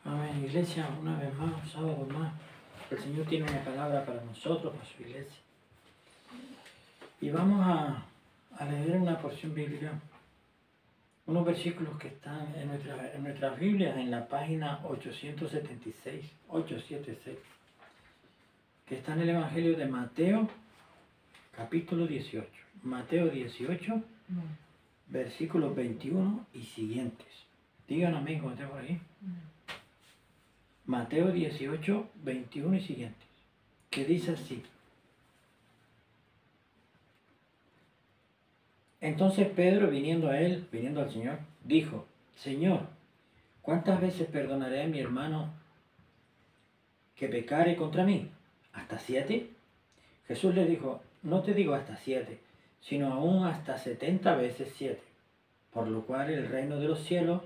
Amén, iglesia, una vez más, un sábado más. El Señor tiene una palabra para nosotros, para su iglesia. Y vamos a leer una porción bíblica, unos versículos que están en nuestras Biblias, en la página 876, que está en el Evangelio de Mateo, capítulo 18. Mateo 18, versículos 21 y siguientes. Digan amén cuando esté por ahí. Mateo 18, 21 y siguientes, que dice así. Entonces Pedro, viniendo al Señor, dijo: Señor, ¿cuántas veces perdonaré a mi hermano que pecare contra mí? ¿Hasta 7? Jesús le dijo: no te digo hasta 7, sino aún hasta 70 veces 7. Por lo cual el reino de los cielos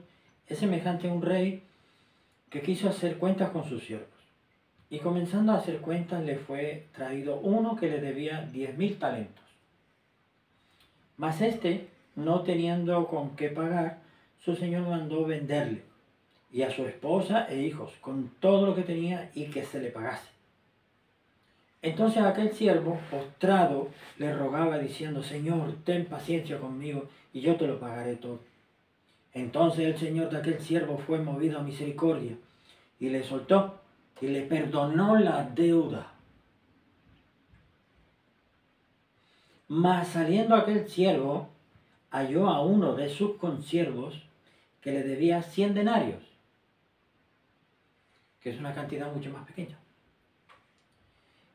es semejante a un rey que quiso hacer cuentas con sus siervos. Y comenzando a hacer cuentas, le fue traído uno que le debía 10.000 talentos. Mas éste, no teniendo con qué pagar, su señor mandó venderle, y a su esposa e hijos, con todo lo que tenía, y que se le pagase. Entonces aquel siervo, postrado, le rogaba diciendo: Señor, ten paciencia conmigo, y yo te lo pagaré todo. Entonces el señor de aquel siervo fue movido a misericordia, y le soltó, y le perdonó la deuda. Mas saliendo aquel siervo, halló a uno de sus consiervos que le debía 100 denarios, que es una cantidad mucho más pequeña.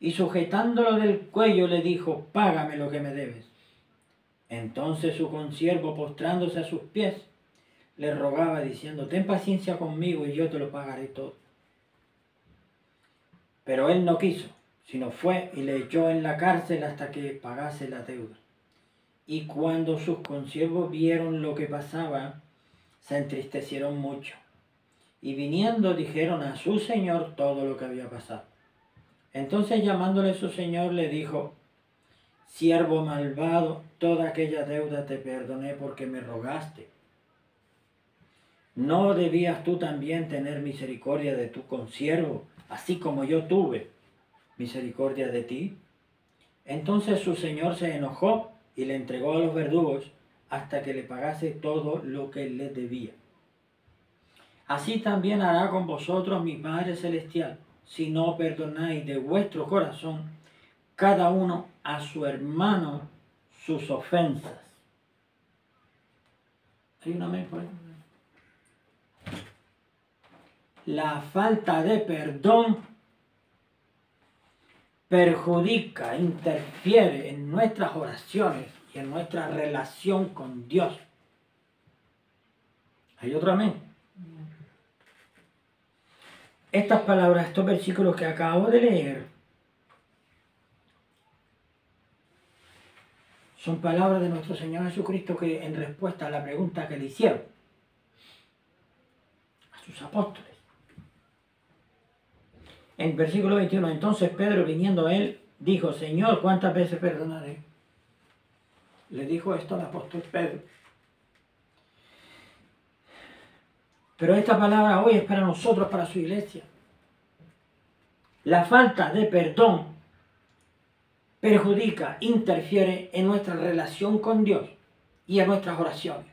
Y sujetándolo del cuello le dijo: págame lo que me debes. Entonces su consiervo, postrándose a sus pies, le rogaba diciendo: ten paciencia conmigo y yo te lo pagaré todo. Pero él no quiso, sino fue y le echó en la cárcel hasta que pagase la deuda. Y cuando sus consiervos vieron lo que pasaba, se entristecieron mucho. Y viniendo dijeron a su señor todo lo que había pasado. Entonces llamándole su señor le dijo: siervo malvado, toda aquella deuda te perdoné porque me rogaste. ¿No debías tú también tener misericordia de tu consiervo, así como yo tuve misericordia de ti? Entonces su señor se enojó y le entregó a los verdugos hasta que le pagase todo lo que le debía. Así también hará con vosotros mi Padre Celestial, si no perdonáis de vuestro corazón cada uno a su hermano sus ofensas. ¿Hay un amén por ahí? La falta de perdón perjudica, interfiere en nuestras oraciones y en nuestra relación con Dios. ¿Hay otro amén? Estas palabras, estos versículos que acabo de leer, son palabras de nuestro Señor Jesucristo que en respuesta a la pregunta que le hicieron a sus apóstoles. En versículo 21, entonces Pedro, viniendo a él, dijo: Señor, ¿cuántas veces perdonaré? Le dijo esto al apóstol Pedro. Pero esta palabra hoy es para nosotros, para su iglesia. La falta de perdón perjudica, interfiere en nuestra relación con Dios y en nuestras oraciones.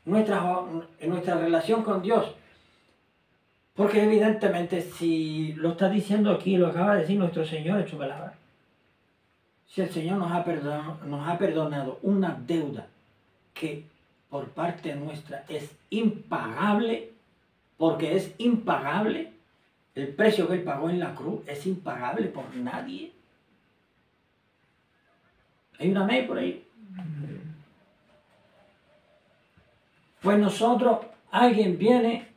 En nuestra relación con Dios. Porque evidentemente, si lo está diciendo aquí, lo acaba de decir nuestro Señor en su palabra, si el Señor nos ha perdonado una deuda que por parte nuestra es impagable, porque es impagable, el precio que Él pagó en la cruz es impagable por nadie. ¿Hay una amén por ahí? Pues nosotros, alguien viene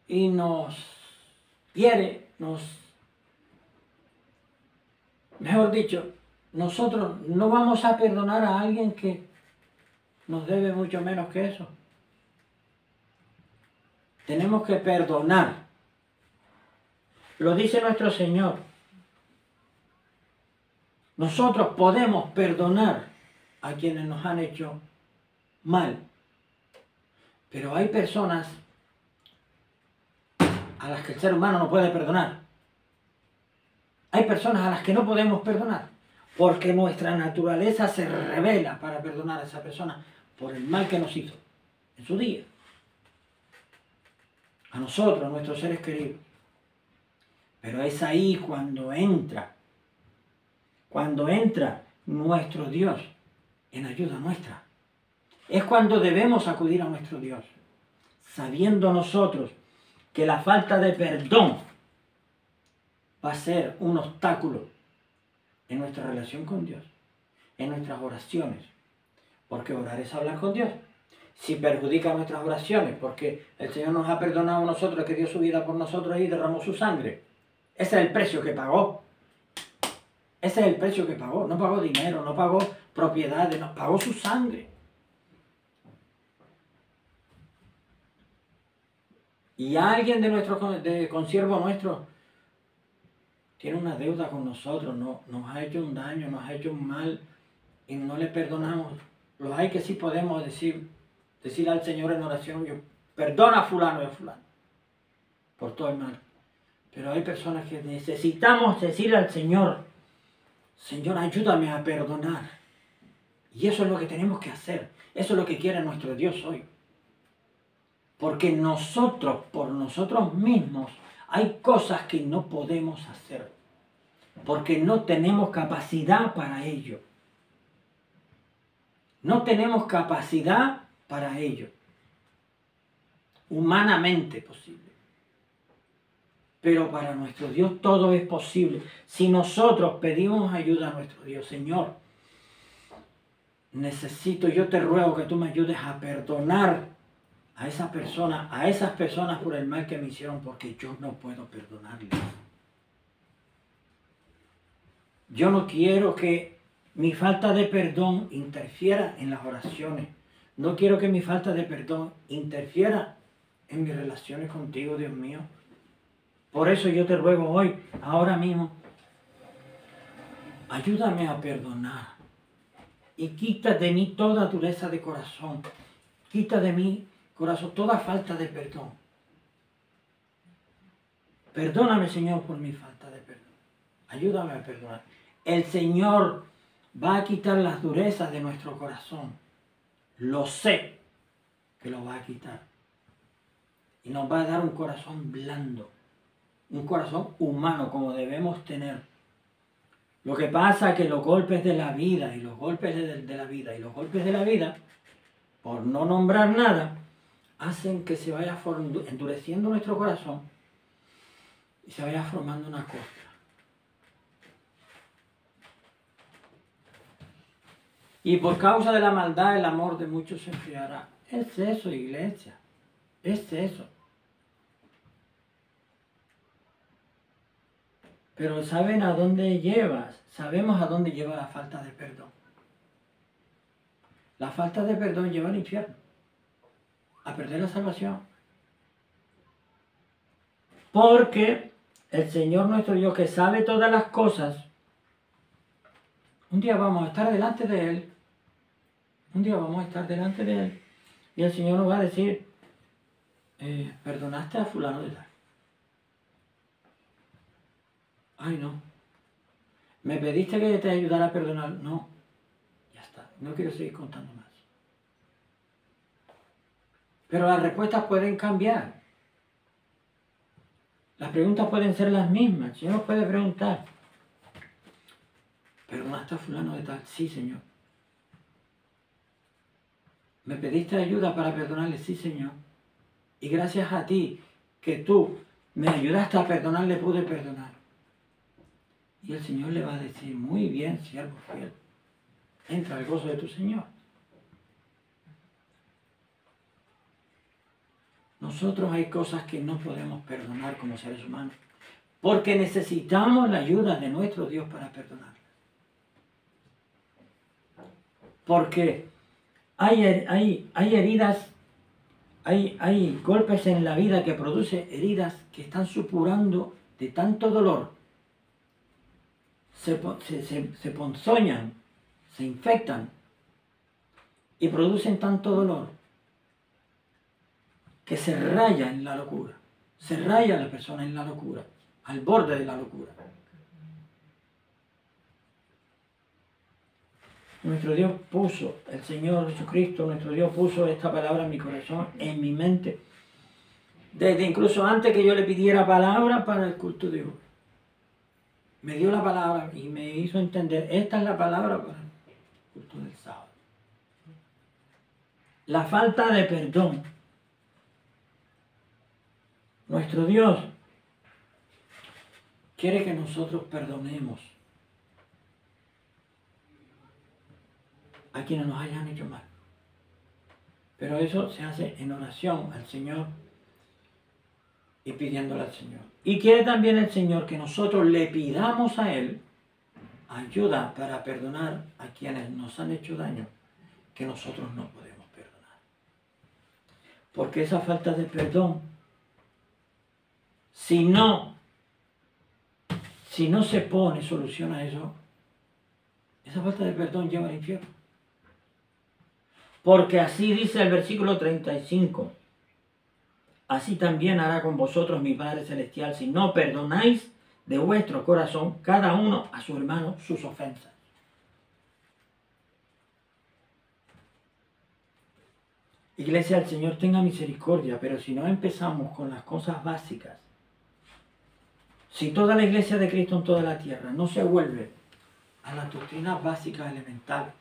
y nos hiere, mejor dicho, nosotros no vamos a perdonar a alguien que nos debe mucho menos que eso. Tenemos que perdonar. Lo dice nuestro Señor. Nosotros podemos perdonar a quienes nos han hecho mal, Pero hay personas a las que el ser humano no puede perdonar. Hay personas a las que no podemos perdonar, porque nuestra naturaleza se revela para perdonar a esa persona por el mal que nos hizo en su día. A nosotros, a nuestros seres queridos. Pero es ahí cuando entra nuestro Dios en ayuda nuestra. Es cuando debemos acudir a nuestro Dios, sabiendo nosotros que la falta de perdón va a ser un obstáculo en nuestra relación con Dios, en nuestras oraciones, porque orar es hablar con Dios. Si perjudica nuestras oraciones, porque el Señor nos ha perdonado a nosotros, que dio su vida por nosotros y derramó su sangre. Ese es el precio que pagó. Ese es el precio que pagó. No pagó dinero, no pagó propiedades, no pagó su sangre. Y alguien de nuestro consiervo nuestro tiene una deuda con nosotros, nos ha hecho un daño, nos ha hecho un mal y no le perdonamos. Los hay que sí podemos decir al Señor en oración, yo perdona a fulano y a fulano por todo el mal. Pero hay personas que necesitamos decirle al Señor, Señor, ayúdame a perdonar. Y eso es lo que tenemos que hacer. Eso es lo que quiere nuestro Dios hoy. Porque nosotros, por nosotros mismos, hay cosas que no podemos hacer. Porque no tenemos capacidad para ello. No tenemos capacidad para ello. Humanamente posible. Pero para nuestro Dios todo es posible. Si nosotros pedimos ayuda a nuestro Dios, Señor, yo te ruego que tú me ayudes a perdonar a esas personas por el mal que me hicieron, porque yo no puedo perdonarles. Yo no quiero que mi falta de perdón interfiera en las oraciones. No quiero que mi falta de perdón interfiera en mis relaciones contigo, Dios mío. Por eso yo te ruego hoy, ahora mismo, ayúdame a perdonar. Y quita de mí toda dureza de corazón. Quita de mí, corazón, toda falta de perdón. Perdóname, Señor, por mi falta de perdón. Ayúdame a perdonar. El Señor va a quitar las durezas de nuestro corazón. Lo sé que lo va a quitar. Y nos va a dar un corazón blando. Un corazón humano como debemos tener. Lo que pasa es que los golpes de la vida y los golpes de la vida, por no nombrar nada, hacen que se vaya endureciendo nuestro corazón y se vaya formando una costra. Y por causa de la maldad el amor de muchos se enfriará. Es eso, iglesia. Es eso. Pero ¿saben a dónde lleva? Sabemos a dónde lleva la falta de perdón. La falta de perdón lleva al infierno. A perder la salvación. Porque el Señor nuestro Dios, que sabe todas las cosas, un día vamos a estar delante de Él. Un día vamos a estar delante de Él. Y el Señor nos va a decir, ¿perdonaste a fulano de tal? Ay, no. ¿Me pediste que te ayudara a perdonar? No. Ya está. No quiero seguir contando más. Pero las respuestas pueden cambiar. Las preguntas pueden ser las mismas. El Señor nos puede preguntar, ¿perdonaste a fulano de tal? Sí, Señor. ¿Me pediste ayuda para perdonarle? Sí, Señor. Y gracias a ti, que tú me ayudaste a perdonarle, pude perdonar. Y el Señor le va a decir, muy bien, siervo fiel, entra al gozo de tu Señor. Nosotros hay cosas que no podemos perdonar como seres humanos, porque necesitamos la ayuda de nuestro Dios para perdonarlas. Porque hay heridas, hay golpes en la vida que producen heridas que están supurando de tanto dolor. Se ponzoñan, se infectan y producen tanto dolor que se raya en la locura. Se raya la persona en la locura, al borde de la locura. Nuestro Dios puso, el Señor Jesucristo, nuestro Dios puso esta palabra en mi corazón, en mi mente, desde incluso antes que yo le pidiera palabra para el culto de hoy. Me dio la palabra y me hizo entender, esta es la palabra para el culto del sábado. La falta de perdón. Nuestro Dios quiere que nosotros perdonemos a quienes nos hayan hecho mal. Pero eso se hace en oración al Señor y pidiéndole al Señor. Y quiere también el Señor que nosotros le pidamos a Él ayuda para perdonar a quienes nos han hecho daño que nosotros no podemos perdonar. Porque esa falta de perdón, si no se pone solución a eso, esa falta de perdón lleva al infierno. Porque así dice el versículo 35. Así también hará con vosotros mi Padre Celestial si no perdonáis de vuestro corazón cada uno a su hermano sus ofensas. Iglesia, el Señor tenga misericordia, pero si no empezamos con las cosas básicas, si toda la iglesia de Cristo en toda la tierra no se vuelve a las doctrinas básicas elementales,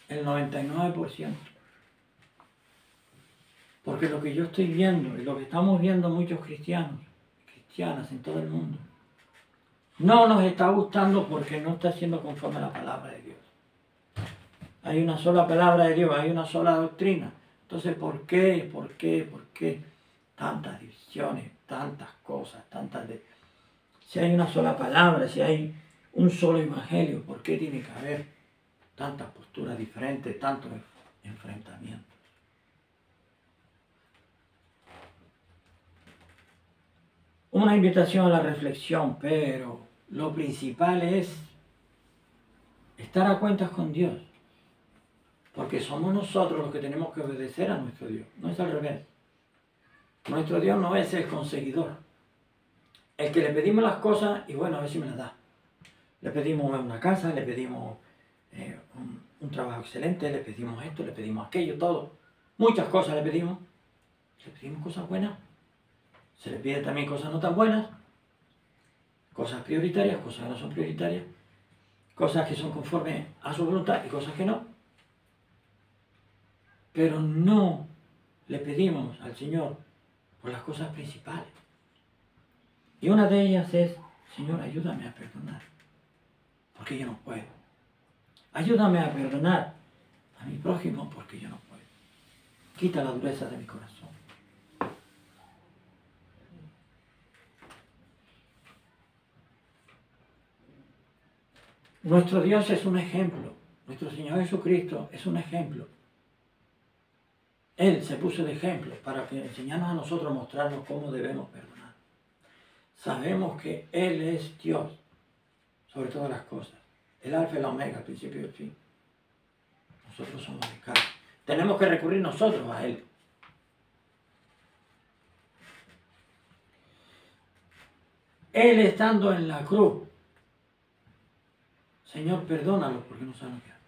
el 99%, porque lo que yo estoy viendo y lo que estamos viendo muchos cristianos, cristianas en todo el mundo, no nos está gustando porque no está siendo conforme a la palabra de Dios. Hay una sola palabra de Dios, hay una sola doctrina. Entonces, ¿por qué tantas divisiones, tantas cosas, Si hay una sola palabra, si hay un solo evangelio, ¿por qué tiene que haber tantas posturas diferentes, tantos enfrentamientos? Una invitación a la reflexión, pero lo principal es estar a cuentas con Dios. Porque somos nosotros los que tenemos que obedecer a nuestro Dios, no es al revés. Nuestro Dios no es el conseguidor, el que le pedimos las cosas y bueno, a ver si me las da. Le pedimos una casa, le pedimos un trabajo excelente, le pedimos esto, le pedimos aquello, todo. Muchas cosas le pedimos cosas buenas. Se le pide también cosas no tan buenas, cosas prioritarias, cosas que no son prioritarias, cosas que son conforme a su voluntad y cosas que no. Pero no le pedimos al Señor por las cosas principales. Y una de ellas es, Señor, ayúdame a perdonar, porque yo no puedo. Ayúdame a perdonar a mi prójimo, porque yo no puedo. Quita la dureza de mi corazón. Nuestro Dios es un ejemplo. Nuestro Señor Jesucristo es un ejemplo. Él se puso de ejemplo para que enseñarnos a nosotros, mostrarnos cómo debemos perdonar. Sabemos que Él es Dios sobre todas las cosas. El alfa y el omega, el principio y el fin. Nosotros somos de carne. Tenemos que recurrir nosotros a Él. Él estando en la cruz, Señor, perdónalo porque no saben lo que hacen.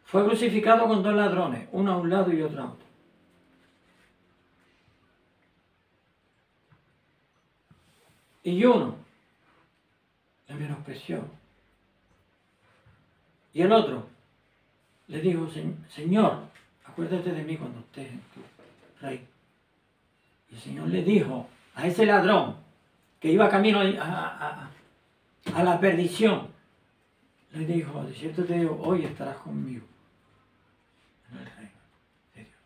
Fue crucificado con dos ladrones, uno a un lado y otro a otro. Y uno le menospreció. Y el otro le dijo, Señor, acuérdate de mí cuando estés en tu reino. Y el Señor le dijo a ese ladrón que iba camino a la perdición, le dijo, de cierto te digo, hoy estarás conmigo en el reino de Dios.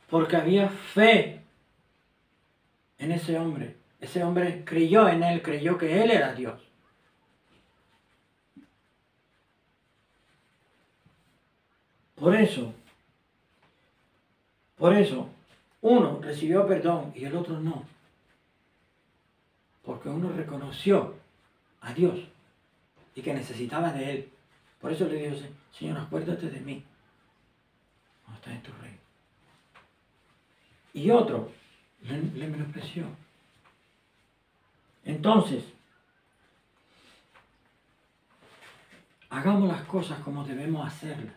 Porque había fe en ese hombre. Ese hombre creyó en él, creyó que él era Dios. Por eso, uno recibió perdón y el otro no. Porque uno reconoció a Dios y que necesitaba de él. Por eso le dijo, Señor, acuérdate de mí cuando estás en tu reino. Y otro le menospreció. Entonces, hagamos las cosas como debemos hacerlas.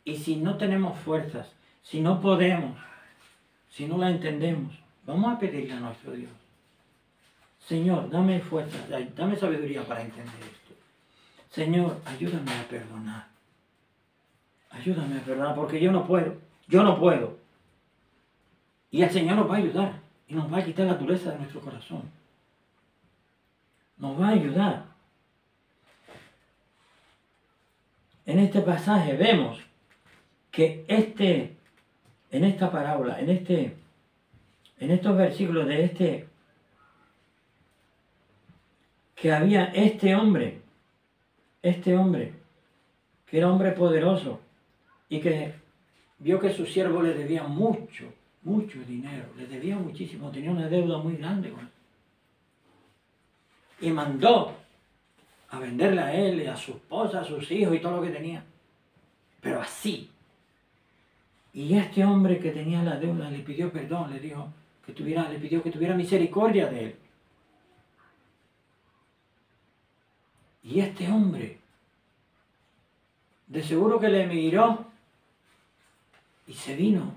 Y si no tenemos fuerzas, si no podemos, si no la entendemos, vamos a pedirle a nuestro Dios. Señor, dame fuerza, dame sabiduría para entender esto. Señor, ayúdame a perdonar. Ayúdame a perdonar porque yo no puedo. Y el Señor nos va a ayudar y nos va a quitar la dureza de nuestro corazón. Nos va a ayudar. En este pasaje vemos que en esta parábola, en estos versículos que había este hombre, que era hombre poderoso y que vio que su siervo le debía mucho dinero, le debía muchísimo, tenía una deuda muy grande con él. Y mandó a venderle a él y a su esposa, a sus hijos y todo lo que tenía. Pero así. Y este hombre que tenía la deuda le pidió perdón, le pidió que tuviera misericordia de él. Y este hombre, de seguro que le miró y se vino,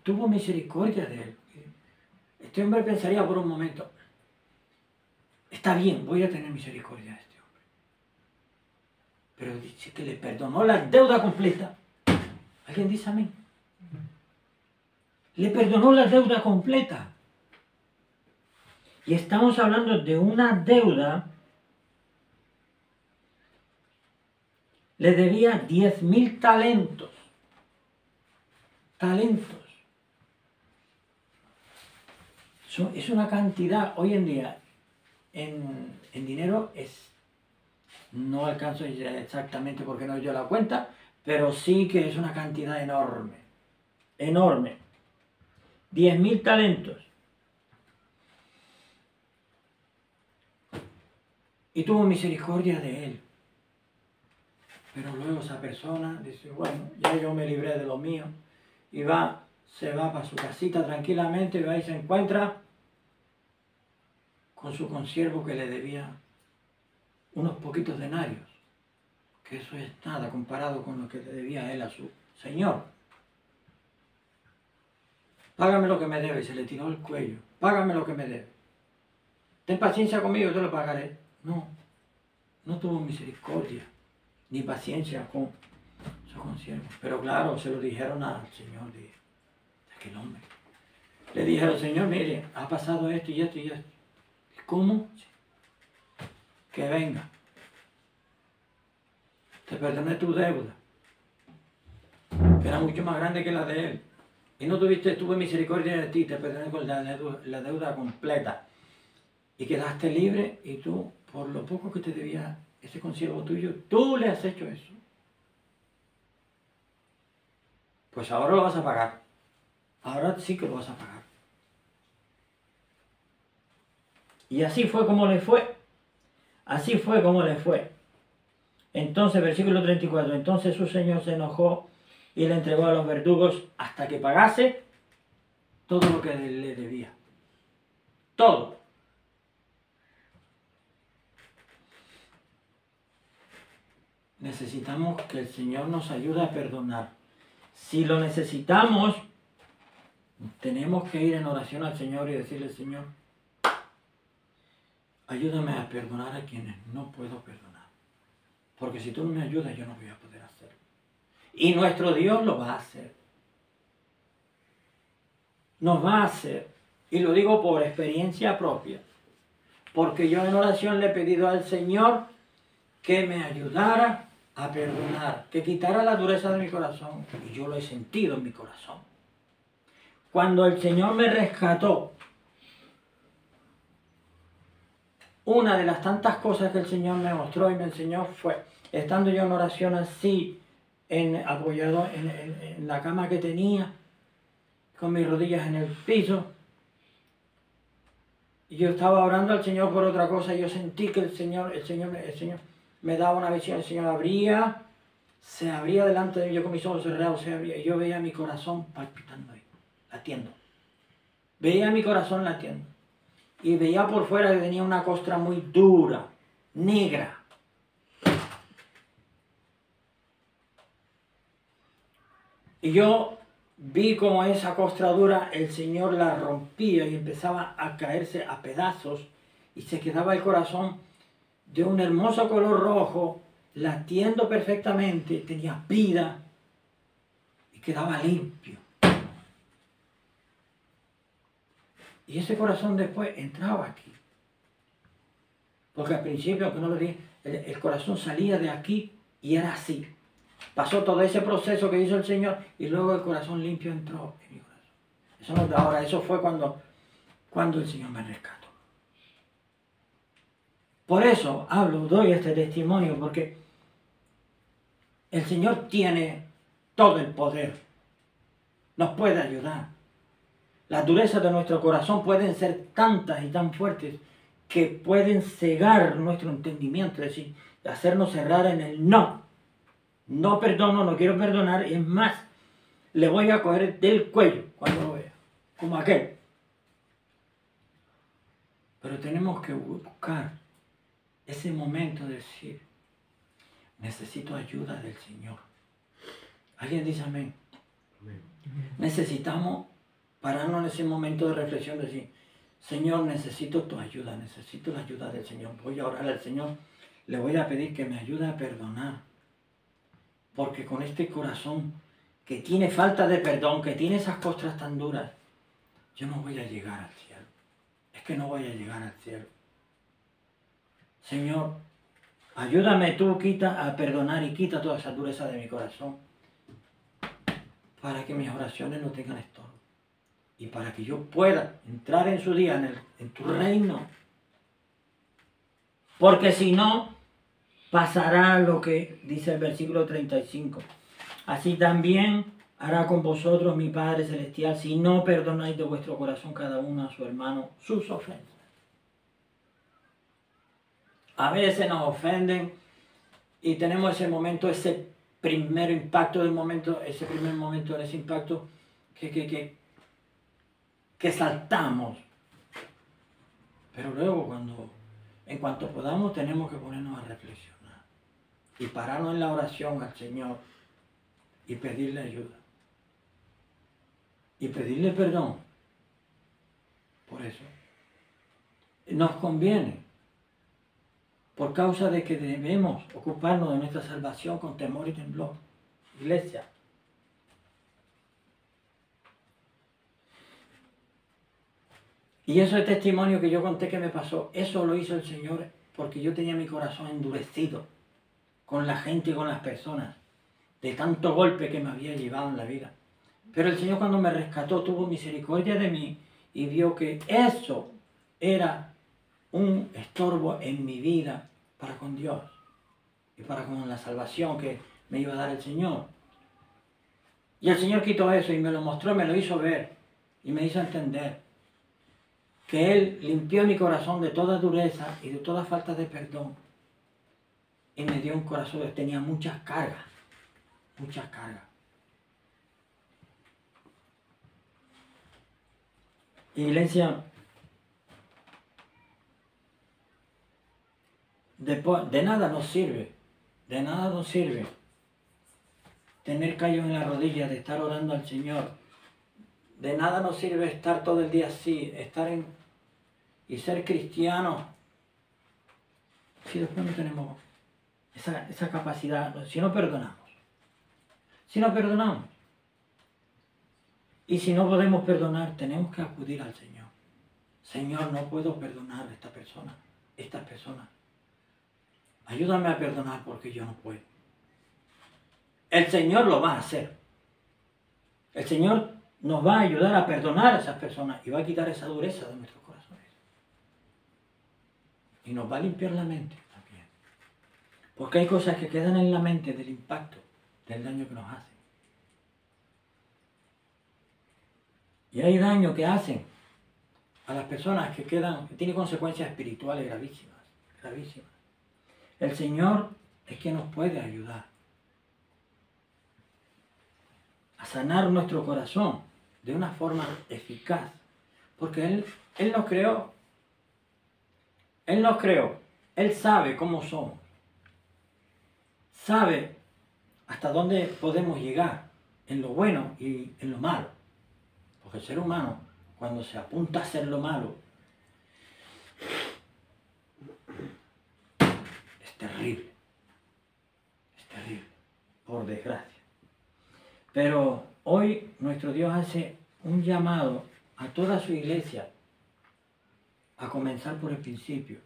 tuvo misericordia de él. Este hombre pensaría por un momento, está bien, voy a tener misericordia de este hombre. Pero dice que le perdonó la deuda completa. ¿Alguien dice amén? Le perdonó la deuda completa. Y estamos hablando de una deuda. Le debía 10.000 talentos. Es una cantidad, hoy en día, en dinero no alcanzo exactamente porque no he hecho la cuenta, pero sí que es una cantidad enorme. 10.000 talentos. Y tuvo misericordia de él. Pero luego esa persona dice, bueno, ya yo me libré de lo mío. Y se va para su casita tranquilamente y va y se encuentra con su consiervo que le debía unos poquitos denarios. Que eso es nada comparado con lo que le debía él a su señor. Págame lo que me debe. Y se le tiró el cuello. Págame lo que me debe. Ten paciencia conmigo, yo lo pagaré. No tuvo misericordia ni paciencia con su consiervo. Pero claro, se lo dijeron al Señor de aquel hombre. Le dijeron, Señor, mire, ha pasado esto y esto y esto. ¿Cómo? Que venga. Te perdoné tu deuda, que era mucho más grande que la de él. Y no tuve misericordia de ti, te perdoné con la deuda completa. Y quedaste libre y tú, por lo poco que te debía ese consiervo tuyo, tú le has hecho eso. Pues ahora lo vas a pagar. Ahora sí que lo vas a pagar. Y así fue como le fue. Así fue como le fue. Entonces, versículo 34, entonces su señor se enojó y le entregó a los verdugos hasta que pagase todo lo que le debía. Todo. Necesitamos que el Señor nos ayude a perdonar. Si lo necesitamos, tenemos que ir en oración al Señor y decirle, Señor, ayúdame a perdonar a quienes no puedo perdonar. Porque si tú no me ayudas, yo no voy a poder hacerlo. Y nuestro Dios lo va a hacer. Nos va a hacer. Y lo digo por experiencia propia. Porque yo en oración le he pedido al Señor que me ayudara a perdonar, que quitara la dureza de mi corazón. Y yo lo he sentido en mi corazón. Cuando el Señor me rescató, una de las tantas cosas que el Señor me mostró y me enseñó fue, estando yo en oración así, apoyado en la cama que tenía, con mis rodillas en el piso, Y yo estaba orando al Señor por otra cosa y yo sentí que el Señor me daba una visión, el Señor se abría delante de mí, yo con mis ojos cerrados se abría y yo veía mi corazón palpitando ahí, latiendo. Veía mi corazón latiendo. Y veía por fuera que tenía una costra muy dura, negra. Y yo vi como esa costra dura, el Señor la rompía y empezaba a caerse a pedazos y se quedaba el corazón de un hermoso color rojo, latiendo perfectamente, tenía vida y quedaba limpio. Y ese corazón después entraba aquí. Porque al principio, aunque no lo dije, el corazón salía de aquí y era así. Pasó todo ese proceso que hizo el Señor y luego el corazón limpio entró en mi corazón. Eso no es de ahora, eso fue cuando el Señor me rescató. Por eso doy este testimonio, porque el Señor tiene todo el poder. Nos puede ayudar. Las durezas de nuestro corazón pueden ser tantas y tan fuertes que pueden cegar nuestro entendimiento, es decir, hacernos cerrar en el no. No perdono, no quiero perdonar, y es más, le voy a coger del cuello cuando lo vea, como aquel. Pero tenemos que buscar ese momento de decir, necesito ayuda del Señor. ¿Alguien dice amén? Amén. Necesitamos pararnos en ese momento de reflexión, decir, Señor, necesito tu ayuda, necesito la ayuda del Señor. Voy a orar al Señor, le voy a pedir que me ayude a perdonar. Porque con este corazón que tiene falta de perdón, que tiene esas costras tan duras, yo no voy a llegar al cielo. Es que no voy a llegar al cielo. Señor, ayúdame tú, a perdonar y quita toda esa dureza de mi corazón, para que mis oraciones no tengan estorbo. Y para que yo pueda entrar en su día, en tu reino. Porque si no, pasará lo que dice el versículo 35. Así también hará con vosotros mi Padre Celestial, si no perdonáis de vuestro corazón cada uno a su hermano sus ofensas. A veces nos ofenden y tenemos ese momento, ese primer impacto del momento, ese impacto que saltamos. Pero luego en cuanto podamos, tenemos que ponernos a reflexionar y pararnos en la oración al Señor y pedirle ayuda y pedirle perdón. Por eso nos conviene, por causa de que debemos ocuparnos de nuestra salvación con temor y temblor. Iglesia, y ese testimonio que yo conté que me pasó, eso lo hizo el Señor porque yo tenía mi corazón endurecido con la gente y con las personas, de tanto golpe que me había llevado en la vida. Pero el Señor, cuando me rescató, tuvo misericordia de mí y vio que eso era un estorbo en mi vida para con Dios y para con la salvación que me iba a dar el Señor. Y el Señor quitó eso y me lo mostró, me lo hizo ver y me hizo entender que Él limpió mi corazón de toda dureza y de toda falta de perdón. Y me dio un corazón que tenía muchas cargas. Muchas cargas. Iglesia, de nada nos sirve. De nada nos sirve tener callos en la rodilla, de estar orando al Señor. De nada nos sirve estar todo el día así, y ser cristianos, si después no tenemos esa capacidad, si no perdonamos. Si no perdonamos. Y si no podemos perdonar, tenemos que acudir al Señor. Señor, no puedo perdonar a esta persona. Ayúdame a perdonar porque yo no puedo. El Señor lo va a hacer. El Señor nos va a ayudar a perdonar a esas personas y va a quitar esa dureza de nuestros corazones. Y nos va a limpiar la mente también. Porque hay cosas que quedan en la mente del impacto, del daño que nos hacen. Y hay daño que hacen a las personas que quedan, que tiene consecuencias espirituales gravísimas, gravísimas. El Señor es quien nos puede ayudar a sanar nuestro corazón de una forma eficaz, porque Él nos creó. Él nos creó. Él sabe cómo somos. Sabe hasta dónde podemos llegar en lo bueno y en lo malo. Porque el ser humano, cuando se apunta a hacer lo malo, es terrible. Es terrible, por desgracia. Pero hoy nuestro Dios hace un llamado a toda su iglesia a comenzar por el principio,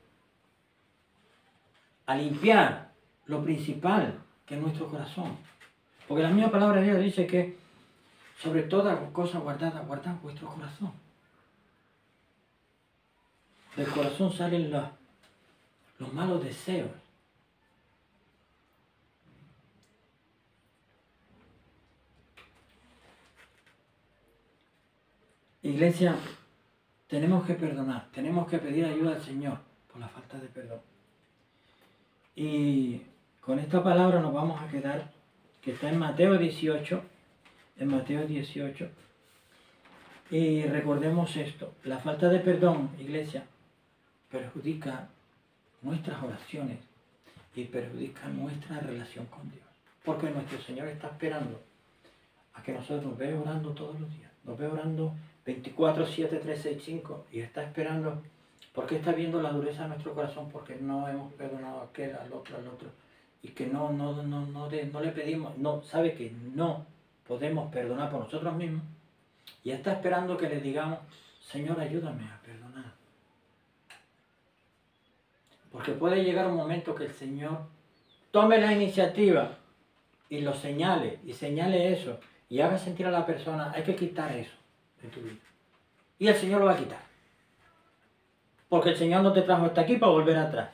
a limpiar lo principal que es nuestro corazón. Porque la misma palabra de Dios dice que sobre toda cosa guardada, guardad vuestro corazón. Del corazón salen los malos deseos. Iglesia, tenemos que perdonar, tenemos que pedir ayuda al Señor por la falta de perdón. Y con esta palabra nos vamos a quedar, que está en Mateo 18, y recordemos esto, la falta de perdón, iglesia, perjudica nuestras oraciones y perjudica nuestra relación con Dios. Porque nuestro Señor está esperando a que nosotros nos veamos orando todos los días, nos ve orando 24, 7, 3, 6, 5, y está esperando, porque está viendo la dureza de nuestro corazón, porque no hemos perdonado a aquel, al otro, y que no le pedimos, no, sabe que no podemos perdonar por nosotros mismos, y está esperando que le digamos, Señor, ayúdame a perdonar. Porque puede llegar un momento que el Señor tome la iniciativa y lo señale, y señale eso, y haga sentir a la persona, hay que quitar eso de tu vida. Y el Señor lo va a quitar. Porque el Señor no te trajo hasta aquí para volver atrás.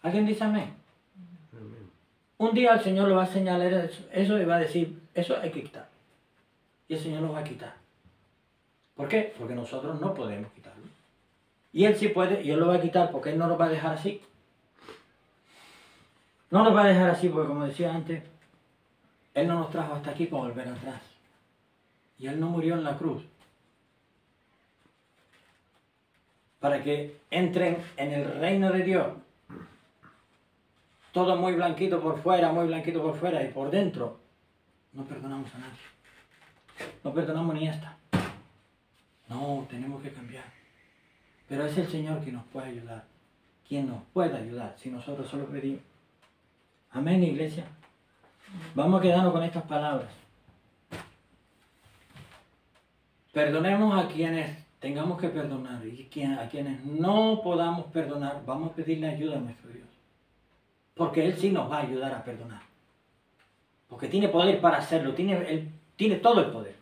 ¿Alguien dice amén? Amén. Un día el Señor lo va a señalar eso y va a decir, eso hay que quitar. Y el Señor lo va a quitar. ¿Por qué? Porque nosotros no podemos quitarlo. Y Él sí puede, y Él lo va a quitar porque Él no lo va a dejar así. No nos va a dejar así porque, como decía antes, Él no nos trajo hasta aquí para volver atrás. Y Él no murió en la cruz para que entren en el reino de Dios. Todo muy blanquito por fuera, y por dentro no perdonamos a nadie. No perdonamos ni esta. No, tenemos que cambiar. Pero es el Señor quien nos puede ayudar. Quien nos puede ayudar si nosotros solo pedimos. Amén, iglesia. Vamos a quedarnos con estas palabras. Perdonemos a quienes tengamos que perdonar, y a quienes no podamos perdonar, vamos a pedirle ayuda a nuestro Dios. Porque Él sí nos va a ayudar a perdonar. Porque tiene poder para hacerlo, Él tiene todo el poder.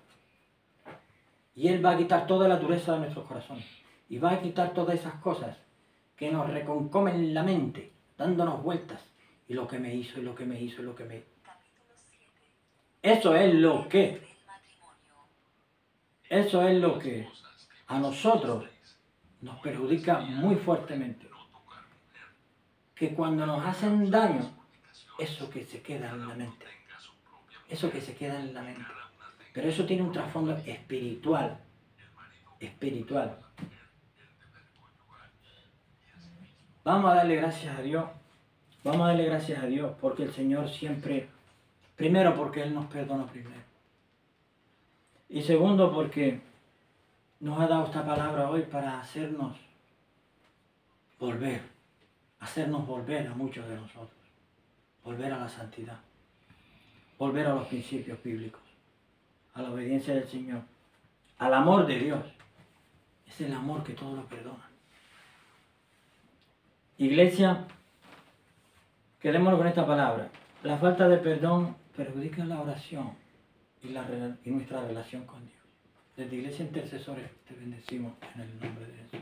Y Él va a quitar toda la dureza de nuestros corazones. Y va a quitar todas esas cosas que nos reconcomen la mente, dándonos vueltas. Y lo que me hizo, y lo que me hizo, y lo que me... Eso es lo que a nosotros nos perjudica muy fuertemente. Que cuando nos hacen daño, eso que se queda en la mente. Eso que se queda en la mente. Pero eso tiene un trasfondo espiritual. Espiritual. Vamos a darle gracias a Dios. Vamos a darle gracias a Dios porque el Señor siempre, primero porque Él nos perdona primero. Y segundo porque nos ha dado esta palabra hoy para hacernos volver a muchos de nosotros. Volver a la santidad. Volver a los principios bíblicos. A la obediencia del Señor. Al amor de Dios. Es el amor que todo lo perdona. Iglesia, quedémonos con esta palabra. La falta de perdón perjudica la oración y nuestra relación con Dios. Desde Iglesia Intercesores te bendecimos en el nombre de Jesús.